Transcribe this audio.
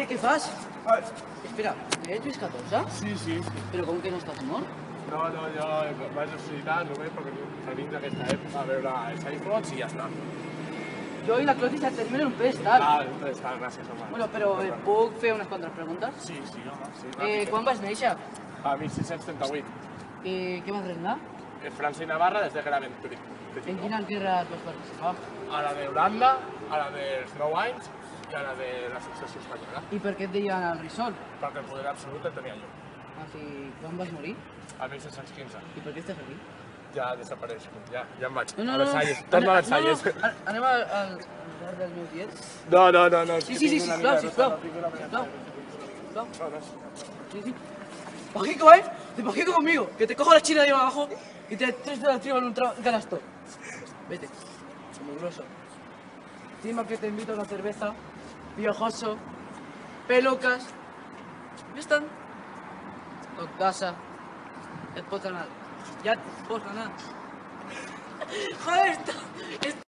¿Qué fas? Espera, ¿eres Lluís XIV? Sí. Però com que no estàs mort? No, jo vaig necessitar només perquè venim d'aquesta època a veure els iPhones i ja està. Jo i la Clotis ja tenim en un pedestal. Està, gràcies, home. Bueno, però puc fer unes quantes preguntes? Sí, home, sí. Quan vas néixer? A 1638. I què vas regnar? França i Navarra des de que era ben petit. En quina guerra vas participar? A la d'Holanda, a la dels 9 anys i a la de la successió espanyola. I per què et deien el Risol? Perquè el poder absolut el tenia jo. Quan vas morir? A 1615. I per què estàs aquí? Ja desapareix, ja em vaig. No. A Versalles, torno a Versalles. Anem al bar del meu tiet? No. Sí, sisplau. Sí. Pajico, Te pajico conmigo, que te cojo la china de ahí abajo y te traes de la tribu en un canasto. Vete, mugroso. Encima que te invito a una cerveza, piojoso, pelucas. Ja estan. Tot casa. Ja et pots anar. Joder, esto...